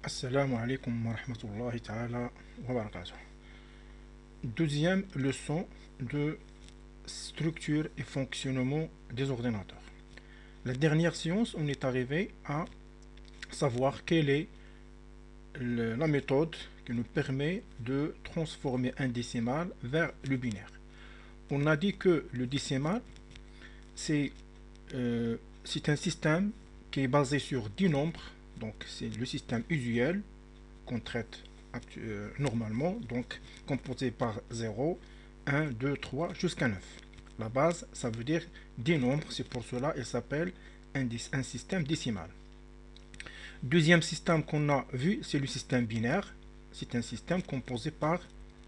Assalamu alaikum wa rahmatullahi ta'ala wa barakatuh. Deuxième leçon de structure et fonctionnement des ordinateurs. La dernière séance, on est arrivé à savoir quelle est la méthode qui nous permet de transformer un décimal vers le binaire. On a dit que le décimal, c'est un système qui est basé sur 10 nombres. Donc c'est le système usuel qu'on traite normalement, donc composé par 0, 1, 2, 3 jusqu'à 9. La base, ça veut dire 10 nombres, c'est pour cela qu'il s'appelle un système décimal. Deuxième système qu'on a vu, c'est le système binaire. C'est un système composé par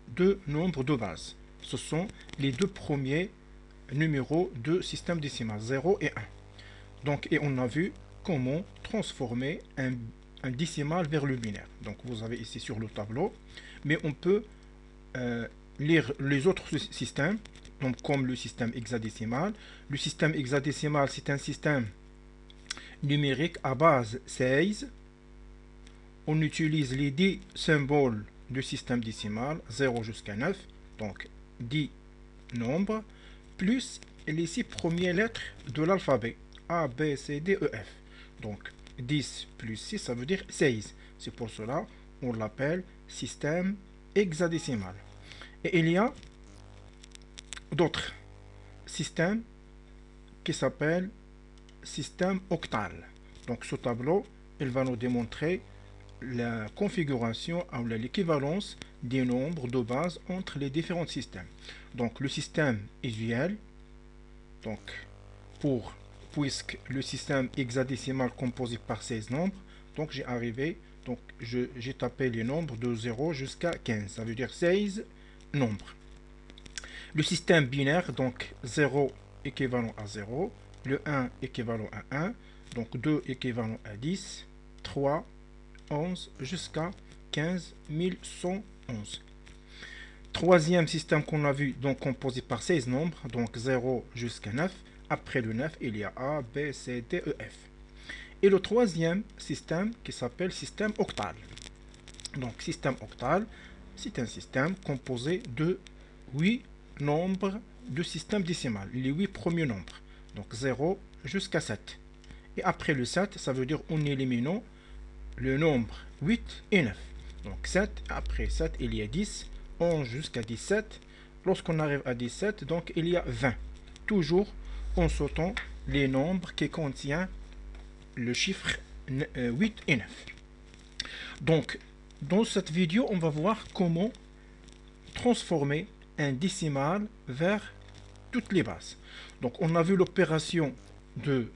deux nombres de base. Ce sont les deux premiers numéros de système décimal, 0 et 1. Donc, et on a vu comment transformer un décimal vers le binaire. Donc vous avez ici sur le tableau, mais on peut lire les autres systèmes, donc comme le système hexadécimal. Le système hexadécimal, c'est un système numérique à base 16. On utilise les 10 symboles du système décimal, 0 jusqu'à 9, donc 10 nombres, plus les 6 premières lettres de l'alphabet, A, B, C, D, E, F. Donc 10 plus 6, ça veut dire 16. C'est pour cela qu'on l'appelle système hexadécimal. Et il y a d'autres systèmes qui s'appellent système octal. Donc ce tableau, il va nous démontrer la configuration ou l'équivalence des nombres de base entre les différents systèmes. Donc le système usuel, donc puisque le système hexadécimal composé par 16 nombres, donc j'ai tapé les nombres de 0 jusqu'à 15, ça veut dire 16 nombres. Le système binaire, donc 0 équivalent à 0, le 1 équivalent à 1, donc 2 équivalent à 10, 3, 11 jusqu'à 15 111. Troisième système qu'on a vu, donc composé par 16 nombres, donc 0 jusqu'à 9. Après le 9, il y a A, B, C, D, E, F. Et le troisième système qui s'appelle système octal. Donc système octal, c'est un système composé de 8 nombres de système décimal, les 8 premiers nombres. Donc 0 jusqu'à 7. Et après le 7, ça veut dire en éliminant le nombre 8 et 9. Donc 7, après 7, il y a 10, 11 jusqu'à 17. Lorsqu'on arrive à 17, donc il y a 20. Toujours en sautant les nombres qui contiennent le chiffre 8 et 9. Donc, dans cette vidéo, on va voir comment transformer un décimal vers toutes les bases. Donc, on a vu l'opération de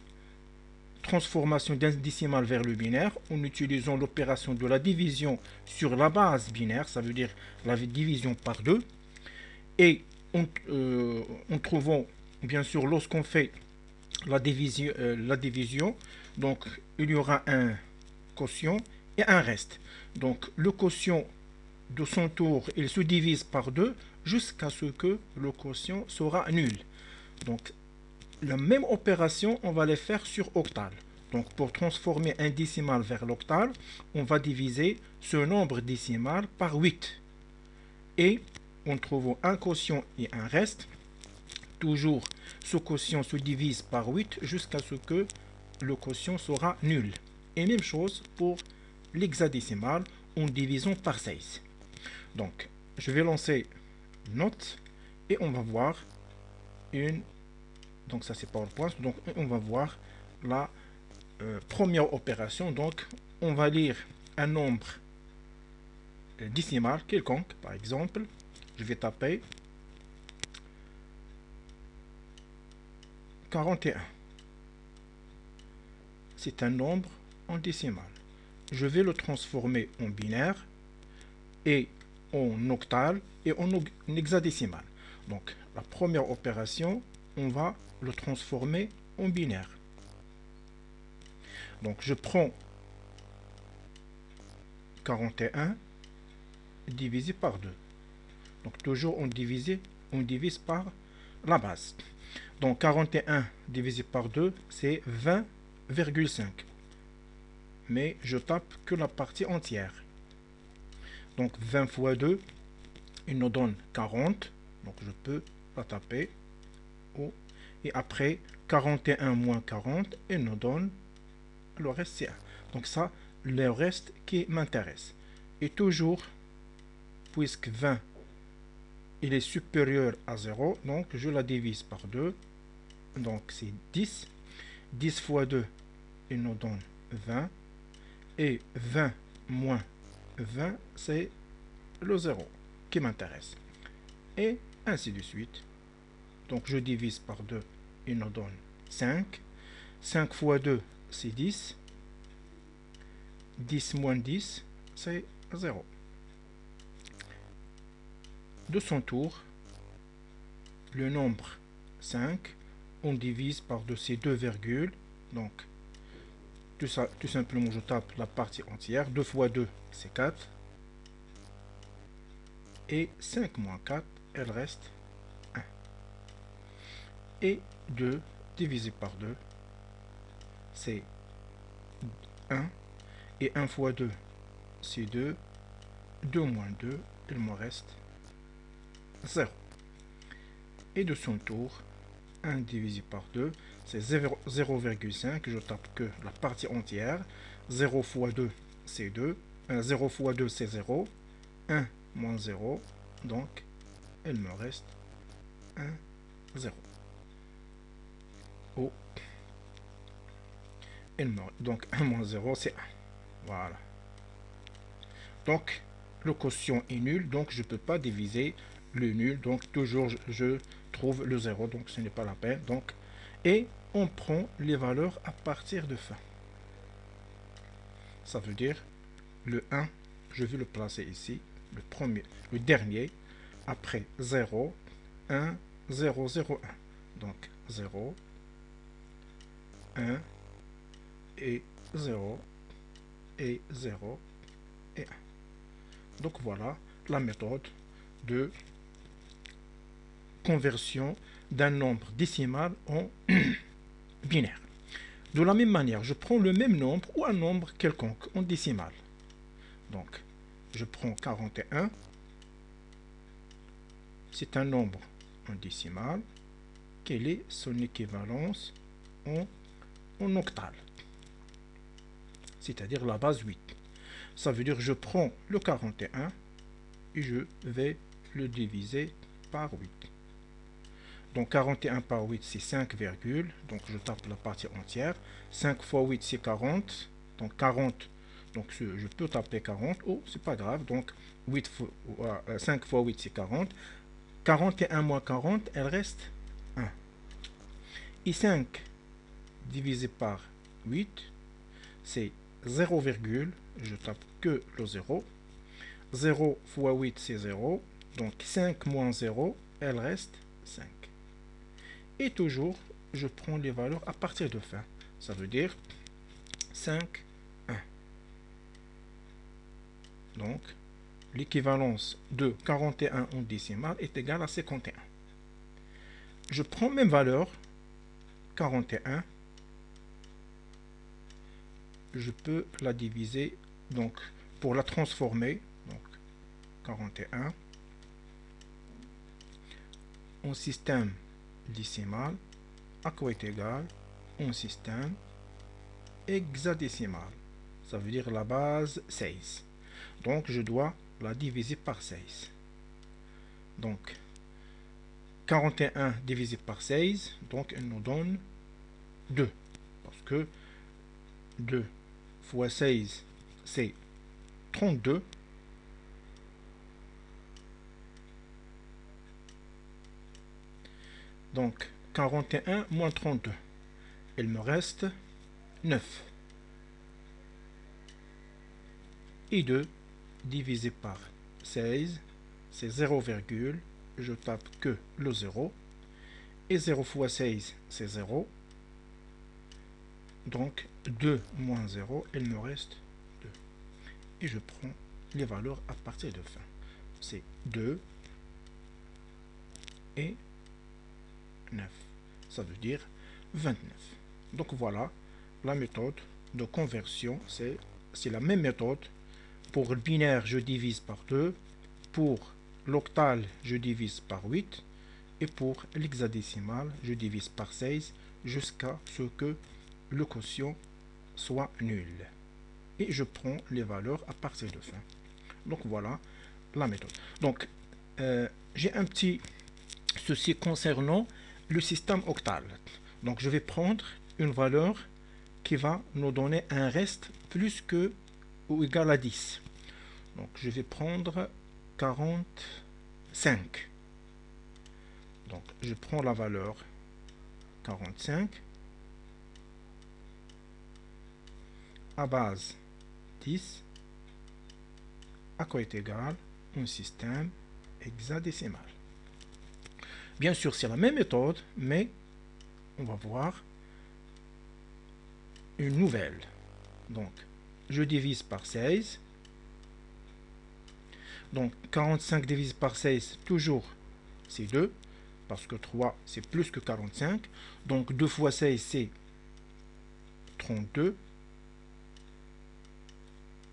transformation d'un décimal vers le binaire en utilisant l'opération de la division sur la base binaire, ça veut dire la division par 2, et en trouvant, bien sûr, lorsqu'on fait la division, donc il y aura un quotient et un reste. Donc le quotient de son tour, il se divise par 2 jusqu'à ce que le quotient sera nul. Donc la même opération, on va les faire sur octal. Donc pour transformer un décimal vers l'octal, on va diviser ce nombre décimal par 8. Et en trouvant un quotient et un reste, toujours ce quotient se divise par 8 jusqu'à ce que le quotient sera nul. Et même chose pour l'hexadécimal en divisant par 16. Donc je vais lancer note et on va voir une. Donc ça c'est PowerPoint. Donc on va voir la première opération. Donc on va lire un nombre décimal quelconque. Par exemple, je vais taper 41. C'est un nombre en décimal. Je vais le transformer en binaire et en octal et en hexadécimal. Donc la première opération, on va le transformer en binaire. Donc je prends 41 divisé par 2. Donc toujours on divise par la base. Donc 41 divisé par 2, c'est 20,5. mais je tape que la partie entière. Donc 20 fois 2, il nous donne 40. Donc je peux la taper. Et après, 41 moins 40, il nous donne le reste, c'est 1. Donc ça, le reste qui m'intéresse. Et toujours, puisque 20, il est supérieur à 0, donc je la divise par 2. Donc c'est 10. 10 fois 2, il nous donne 20. Et 20 moins 20, c'est le 0 qui m'intéresse. Et ainsi de suite. Donc je divise par 2, il nous donne 5. 5 fois 2, c'est 10. 10 moins 10, c'est 0. De son tour, le nombre 5, on divise par de ces deux virgules. Donc, tout simplement, je tape la partie entière. 2 fois 2, c'est 4. Et 5 moins 4, elle reste 1. Et 2 divisé par 2, c'est 1. Et 1 fois 2, c'est 2. 2 moins 2, il me reste 0. Et de son tour, 1 divisé par 2, c'est 0,5. Je tape que la partie entière. 0 fois 2, c'est 2. 0 fois 2, c'est 0. 1 moins 0, donc il me reste 1, 0. Oh. Donc 1 moins 0, c'est 1. Voilà. Donc le quotient est nul, donc je ne peux pas diviser le nul. Donc toujours je trouve le 0, donc ce n'est pas la peine. Donc, et on prend les valeurs à partir de fin. Ça veut dire le 1, je vais le placer ici, le premier, le dernier, après 0, 1, 0, 0, 1. Donc 0, 1, et 0, et 0, et 1. Donc voilà la méthode de conversion d'un nombre décimal en binaire. De la même manière, je prends le même nombre ou un nombre quelconque en décimal. Donc, je prends 41. C'est un nombre en décimal. Quelle est son équivalence en octal? C'est-à-dire la base 8. Ça veut dire que je prends le 41 et je vais le diviser par 8. Donc 41 par 8, c'est 5, donc je tape la partie entière. 5 fois 8, c'est 40. Donc 40, donc je peux taper 40. Oh, c'est pas grave. Donc 5 fois 8, c'est 40. 41 moins 40, elle reste 1. Et 5 divisé par 8, c'est 0, je tape que le 0. 0 fois 8, c'est 0. Donc 5 moins 0, elle reste 5. Et toujours, je prends les valeurs à partir de fin. Ça veut dire 5, 1. Donc, l'équivalence de 41 en décimale est égale à 51. Je prends même valeur, 41. Je peux la diviser, donc, pour la transformer, donc, 41 en système décimal, à quoi est égal en système hexadécimal. Ça veut dire la base 16. Donc, je dois la diviser par 16. Donc, 41 divisé par 16, donc elle nous donne 2. Parce que 2 fois 16, c'est 32. Donc, 41 moins 32. Il me reste 9. Et 2 divisé par 16, c'est 0, je tape que le 0. Et 0 fois 16, c'est 0. Donc, 2 moins 0, il me reste 2. Et je prends les valeurs à partir de fin. C'est 2 et 9. Ça veut dire 29. Donc voilà la méthode de conversion, c'est la même méthode. Pour le binaire, je divise par 2. Pour l'octal, je divise par 8. Et pour l'hexadécimal, je divise par 16 jusqu'à ce que le quotient soit nul. Et je prends les valeurs à partir de fin. Donc voilà la méthode. Donc j'ai un petit souci concernant le système octal. Donc je vais prendre une valeur qui va nous donner un reste plus que ou égal à 10. Donc je vais prendre 45. Donc je prends la valeur 45 à base 10 à quoi est égal un système hexadécimal. Bien sûr, c'est la même méthode, mais on va voir une nouvelle. Donc, je divise par 16. Donc, 45 divisé par 16, toujours, c'est 2. Parce que 3, c'est plus que 45. Donc, 2 fois 16, c'est 32.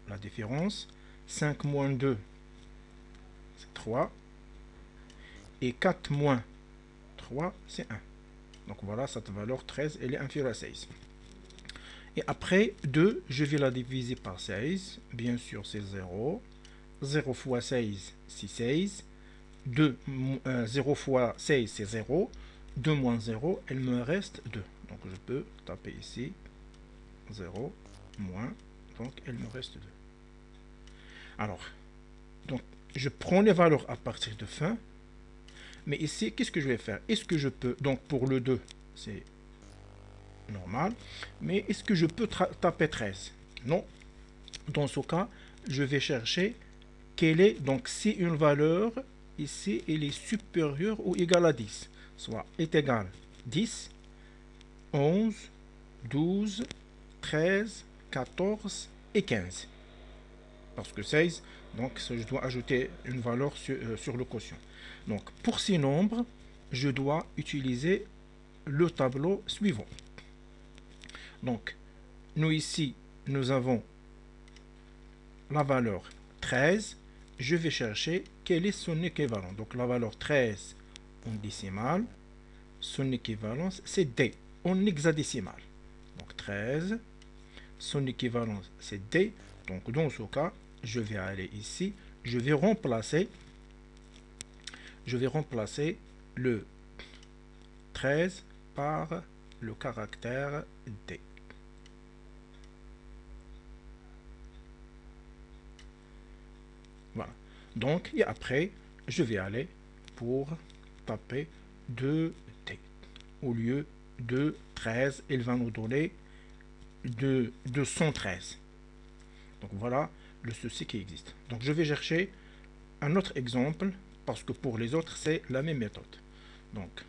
La différence. 5 moins 2, c'est 3. Et 4 moins 3, c'est 1. Donc voilà, cette valeur 13, elle est inférieure à 16. Et après, 2, je vais la diviser par 16. Bien sûr, c'est 0. 0 fois 16, c'est 16. 0 fois 16, c'est 0. 2 moins 0, il me reste 2. Donc je peux taper ici 0 moins, donc il me reste 2. Alors, donc je prends les valeurs à partir de fin. Mais ici, qu'est-ce que je vais faire? Est-ce que je peux, donc pour le 2, c'est normal, mais est-ce que je peux taper 13? Non. Dans ce cas, je vais chercher quelle est, donc si une valeur, ici, elle est supérieure ou égale à 10, soit est égale 10, 11, 12, 13, 14 et 15. Parce que 16, donc je dois ajouter une valeur sur le quotient. Donc pour ces nombres, je dois utiliser le tableau suivant. Donc nous ici, nous avons la valeur 13. Je vais chercher quel est son équivalent. Donc la valeur 13 en décimale, son équivalence c'est D en hexadécimal. Donc 13, son équivalence c'est D. Donc dans ce cas, je vais aller ici, je vais remplacer le 13 par le caractère D. Voilà. Donc, et après, je vais aller pour taper 2D. Au lieu de 13, il va nous donner 213. Donc voilà le souci qui existe. Donc je vais chercher un autre exemple parce que pour les autres c'est la même méthode. Donc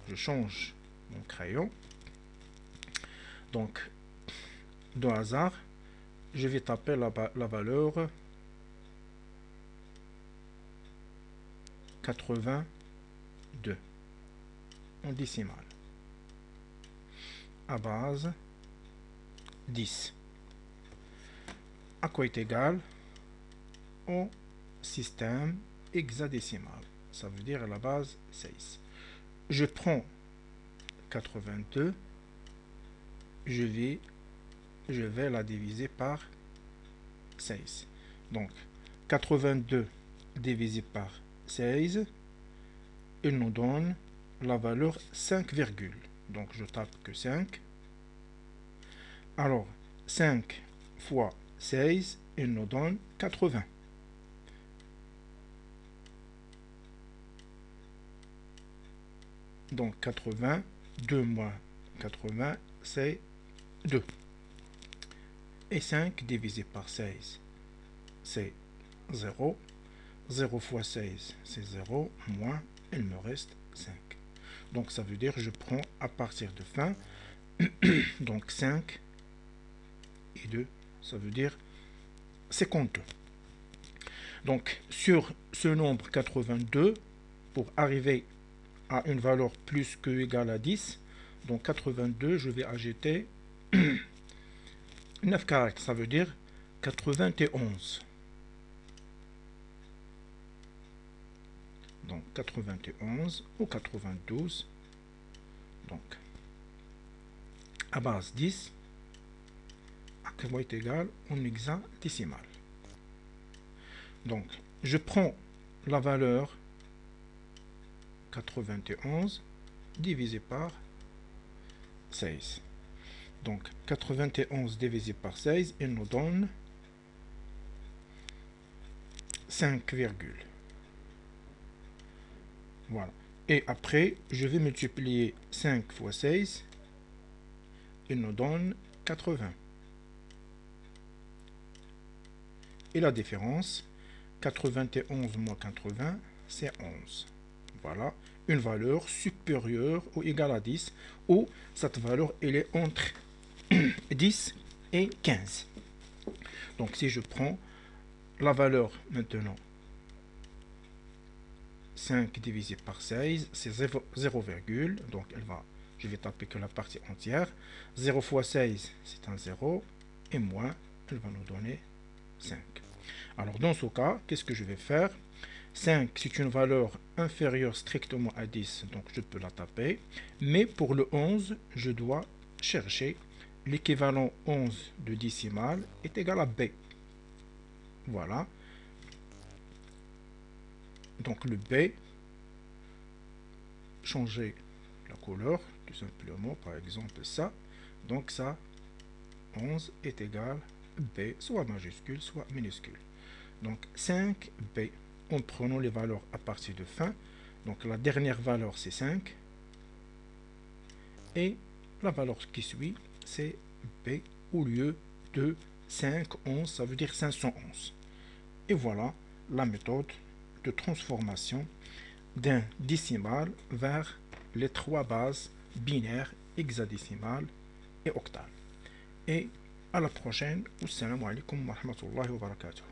je change mon crayon. Donc de hasard, je vais taper la valeur 82 en décimale à base 10. À quoi est égal au système hexadécimal. Ça veut dire à la base 16. Je prends 82, je vais la diviser par 16. Donc 82 divisé par 16, il nous donne la valeur 5, donc je tape que 5. Alors 5 fois 16, il nous donne 80. Donc 80, 2 moins 80, c'est 2. Et 5 divisé par 16, c'est 0. 0 fois 16, c'est 0, moins, il me reste 5. Donc ça veut dire que je prends à partir de fin, donc 5 et 2, ça veut dire 52. Donc sur ce nombre 82, pour arriver à une valeur plus que égale à 10, donc 82, je vais ajouter 9 caractères, ça veut dire 91. Donc 91 ou 92. Donc à base 10 est égal en hexadécimal. Donc je prends la valeur 91 divisé par 16. Donc 91 divisé par 16, il nous donne 5, voilà. Et après, je vais multiplier 5 fois 16, il nous donne 80. Et la différence, 91 moins 80, c'est 11. Voilà, une valeur supérieure ou égale à 10, où cette valeur elle est entre 10 et 15. Donc si je prends la valeur maintenant, 5 divisé par 16, c'est 0, donc je vais taper que la partie entière. 0 fois 16, c'est un 0, et moins, elle va nous donner 5. Alors dans ce cas, qu'est-ce que je vais faire? 5, c'est une valeur inférieure strictement à 10, donc je peux la taper. Mais pour le 11, je dois chercher l'équivalent 11 de décimale est égal à B. Voilà. Donc le B, changer la couleur, tout simplement, par exemple ça. Donc ça, 11 est égal à B, soit majuscule, soit minuscule. Donc 5B, en prenant les valeurs à partir de fin. Donc la dernière valeur c'est 5. Et la valeur qui suit c'est B au lieu de 5, 11, ça veut dire 511. Et voilà la méthode de transformation d'un décimal vers les trois bases binaires, hexadécimales et octales. Et à la prochaine. Assalamu alaikum wa rahmatullahi wa barakatuh.